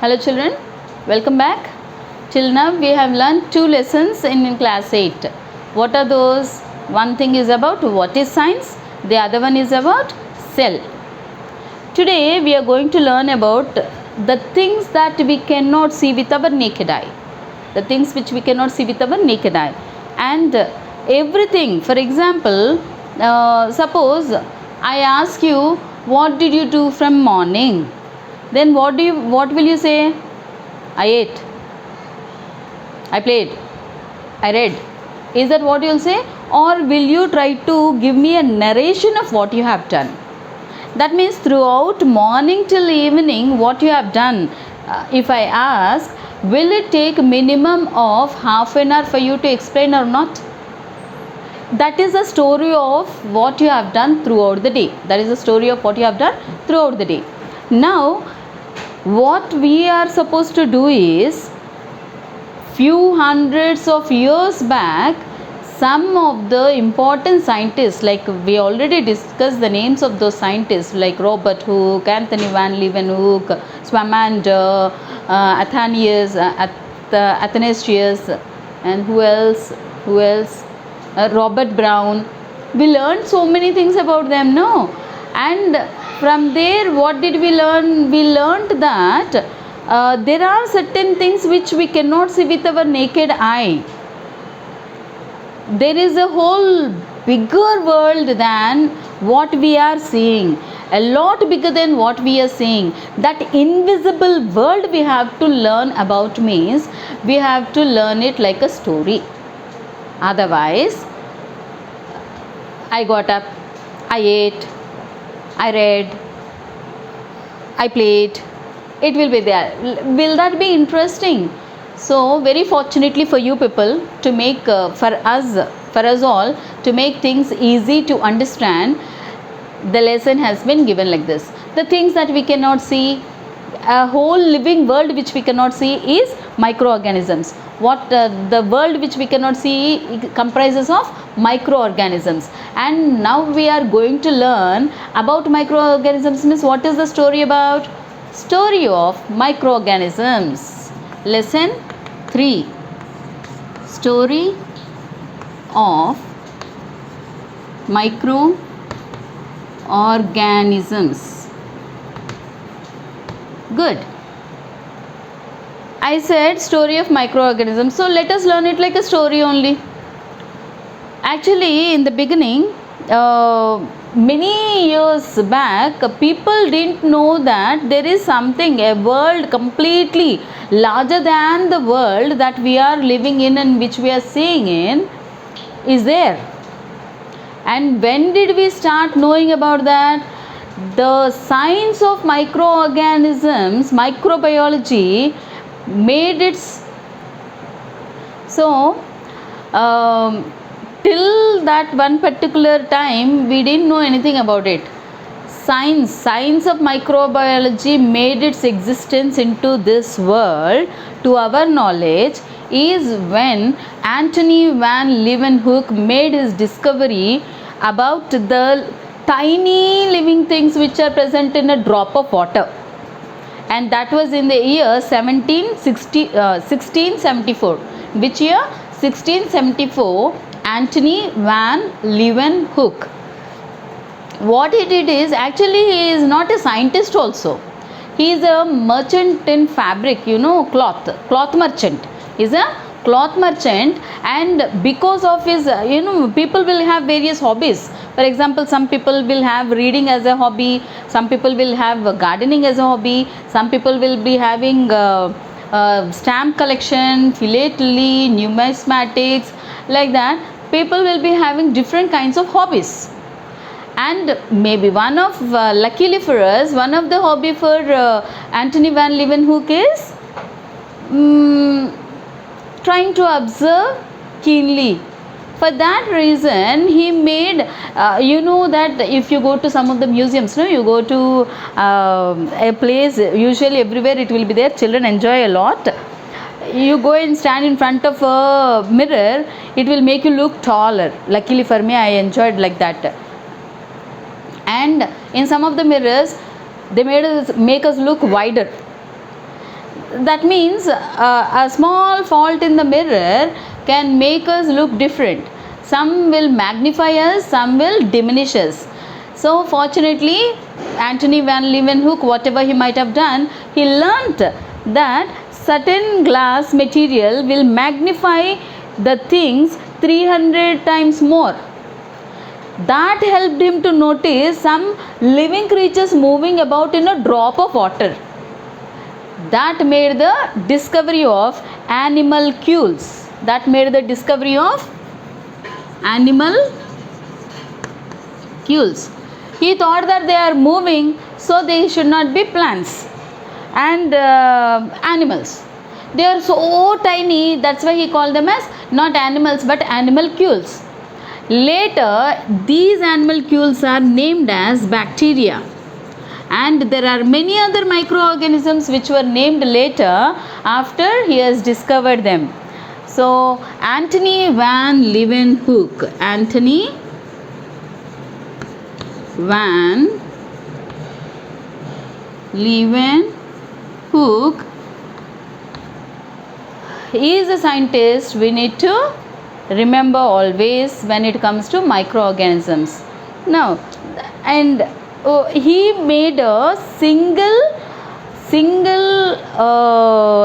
Hello children, welcome back. Till now we have learned two lessons in class 8. What are those? One thing is about what is science, the other one is about cell. Today we are going to learn about the things that we cannot see with our naked eye. The things which we cannot see with our naked eye. And everything, for example, suppose I ask you, what did you do from morning? Then what will you say? I ate, I played, I read. Is that what you'll say? Or will you try to give me a narration of what you have done? That means throughout morning till evening what you have done. If I ask, will it take minimum of half an hour for you to explain or not? That is the story of what you have done throughout the day. That is the story of what you have done throughout the day. Now, what we are supposed to do is, few hundreds of years back, some of the important scientists, like we already discussed the names of those scientists like Robert Hooke, Anthony van Leeuwenhoek, Swamander, Athanasius, and who else? Robert Brown. We learned so many things about them, no? And from there, what did we learn? We learned that there are certain things which we cannot see with our naked eye. There is a whole bigger world than what we are seeing, a lot bigger than what we are seeing. That invisible world we have to learn about means we have to learn it like a story. Otherwise, I got up, I ate, I read, I played, it will be there. Will that be interesting? So very fortunately for you people, to make for us all, to make things easy to understand, the lesson has been given like this. The things that we cannot see, a whole living world which we cannot see is microorganisms. What the world which we cannot see comprises of microorganisms. And now we are going to learn about microorganisms. Means what is the story about? Story of microorganisms. Lesson 3. Story of microorganisms. Good. I said story of microorganisms. So let us learn it like a story only. Actually, in the beginning, many years back, people didn't know that there is something, a world completely larger than the world that we are living in and which we are seeing in is there. And when did we start knowing about that? The science of microorganisms, microbiology, made its so till that one particular time we didn't know anything about it. Science of microbiology made its existence into this world to our knowledge is when Anthony van Leeuwenhoek made his discovery about the tiny living things which are present in a drop of water. And that was in the year 1674. Which year? 1674. Anthony van Leeuwenhoek. What he did is, actually he is not a scientist also. He is a merchant in fabric, cloth merchant. He is a cloth merchant, and because of his, people will have various hobbies. For example, some people will have reading as a hobby, some people will have gardening as a hobby, some people will be having stamp collection, philately, numismatics, like that. People will be having different kinds of hobbies. And maybe one of, luckily for us, one of the hobby for Anthony van Leeuwenhoek is trying to observe keenly. For that reason, he made, that if you go to some of the museums, you go to a place, usually everywhere it will be there, children enjoy a lot. You go and stand in front of a mirror, it will make you look taller. Luckily for me, I enjoyed like that. And in some of the mirrors, they make us look wider. That means a small fault in the mirror can make us look different. Some will magnify us, some will diminish us. So fortunately, Antony van Leeuwenhoek, whatever he might have done, he learnt that certain glass material will magnify the things 300 times more. That helped him to notice some living creatures moving about in a drop of water. That made the discovery of animalcules. That made the discovery of animalcules. He thought that they are moving, so they should not be plants and animals. They are so tiny, that's why he called them as not animals but animalcules. Later, these animalcules are named as bacteria. And there are many other microorganisms which were named later after he has discovered them. So, Antony van Leeuwenhoek. Antony van Leeuwenhoek is a scientist we need to remember always when it comes to microorganisms. Now, and he made a single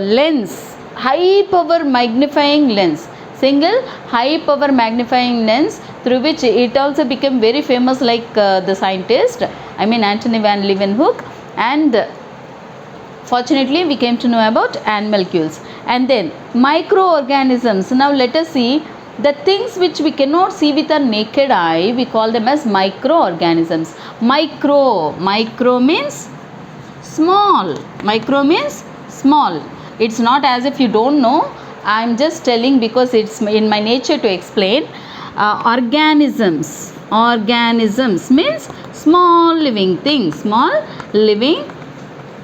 lens, high power magnifying lens, single high power magnifying lens, through which it also became very famous, like the scientist, I mean Antony van Leeuwenhoek. And fortunately we came to know about animalcules. And then microorganisms. Now let us see the things which we cannot see with our naked eye, we call them as microorganisms. Micro means small. Micro means small. It's not as if you don't know. I am just telling because it's in my nature to explain. Organisms means small living things, small living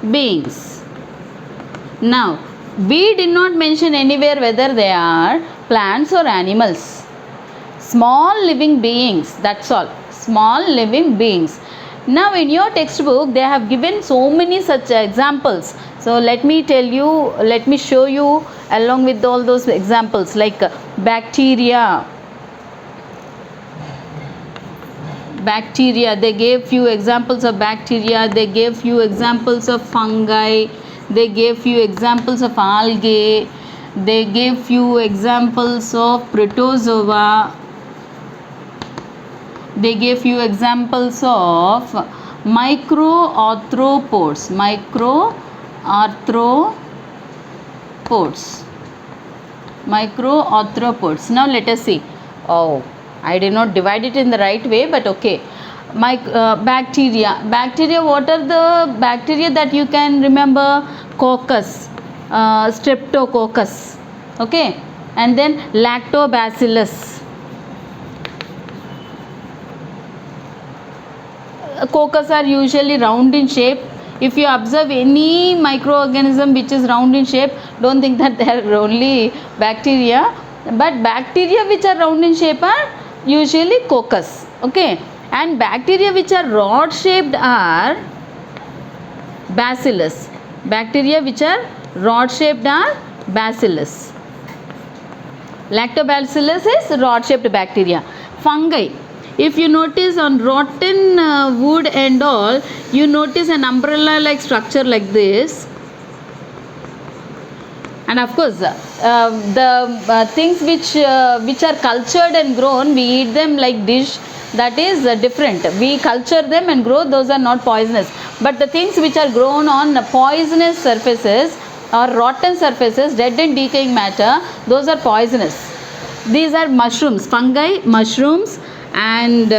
beings. Now, we did not mention anywhere whether they are plants or animals. Small living beings, that's all. Small living beings. Now in your textbook they have given so many such examples. So let me show you along with all those examples, like bacteria. They gave few examples of bacteria, they gave few examples of fungi, they gave few examples of algae, they gave few examples of protozoa, they gave few examples of microarthropods. Now let us see. Oh, I did not divide it in the right way, but okay. Bacteria, what are the bacteria that you can remember? Coccus, streptococcus, okay, and then lactobacillus. Coccus are usually round in shape. If you observe any microorganism which is round in shape, don't think that they are only bacteria, but bacteria which are round in shape are usually coccus, okay, and bacteria which are rod shaped are bacillus. Bacteria which are rod shaped are bacillus. Lactobacillus is rod shaped bacteria. Fungi, if you notice on rotten wood and all, you notice an umbrella like structure like this. And of course the things which are cultured and grown, we eat them like dish, that is different. We culture them and grow, those are not poisonous. But the things which are grown on poisonous surfaces or rotten surfaces, dead and decaying matter, those are poisonous. These are mushrooms, fungi, mushrooms, and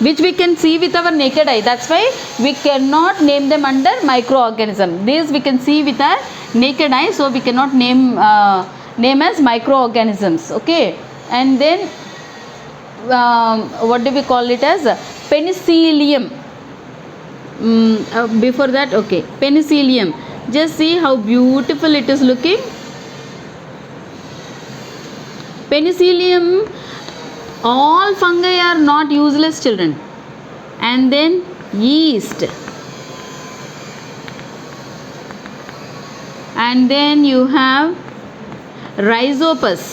which we can see with our naked eye. That's why we cannot name them under microorganism. These we can see with our naked eye, so we cannot name as microorganisms, okay. And then what do we call it as? Penicillium. Before that, okay, penicillium. Just see how beautiful it is looking. Penicillium, all fungi are not useless, children. And then yeast. and then you have Rhizopus.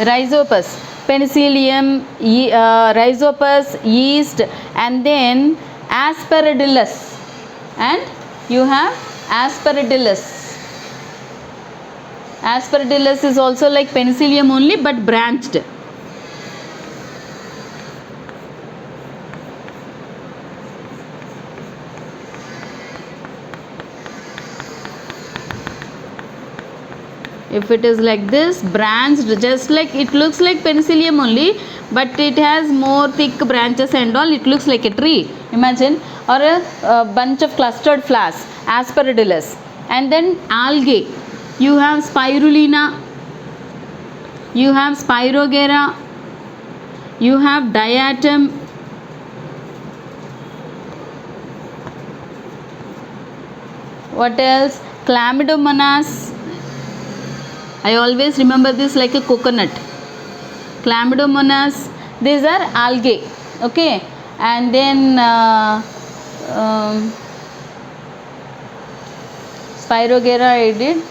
Rhizopus, Penicillium, Rhizopus, yeast, and then Aspergillus, and you have Aspergillus. Aspergillus is also like Penicillium only but branched. If it is like this, branched, just like it looks like Penicillium only, but it has more thick branches and all. It looks like a tree, imagine, or a bunch of clustered flowers, Aspergillus. And then algae, you have Spirulina, you have Spirogyra, you have Diatom, what else, Chlamydomonas. I always remember this like a coconut. Chlamydomonas, these are algae, okay. And then Spirogyra I did,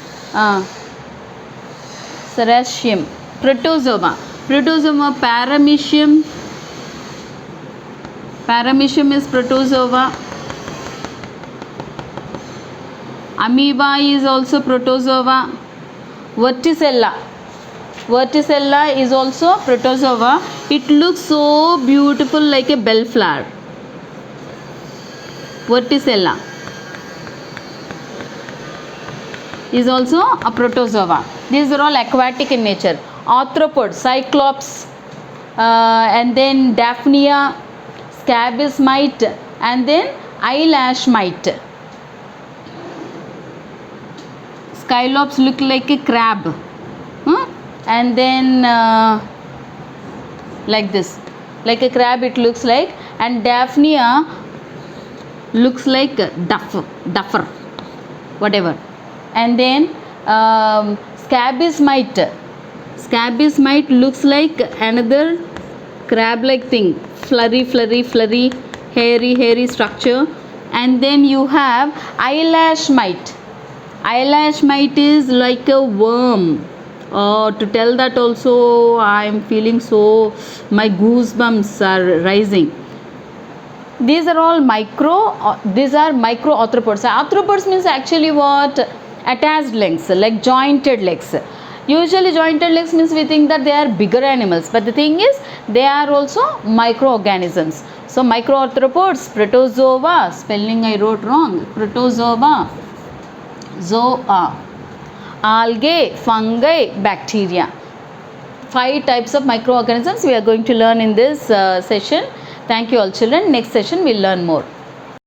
Serratium, Protozoa, Paramecium, is Protozoa. Amoeba is also Protozoa. Verticella is also Protozoa. It looks so beautiful like a bellflower. Verticella is also a Protozoa. These are all aquatic in nature. Arthropods, Cyclops, and then Daphnia, Scabies mite, and then eyelash mite. Skylops look like a crab, and then like this, like a crab it looks like, and Daphnia looks like duffer, whatever. And then Scabies mite looks like another crab like thing, flurry, hairy structure. And then you have eyelash mite. Eyelash mite is like a worm. To tell that also I am feeling so, my goosebumps are rising. These are all these are micro arthropods. Arthropods means actually what? Attached legs, like jointed legs. Usually jointed legs means we think that they are bigger animals, but the thing is they are also microorganisms. So microarthropods, Protozoa, spelling I wrote wrong, Protozoa, zoa, algae, fungi, bacteria. 5 types of microorganisms we are going to learn in this session. Thank you all children. Next session we will learn more.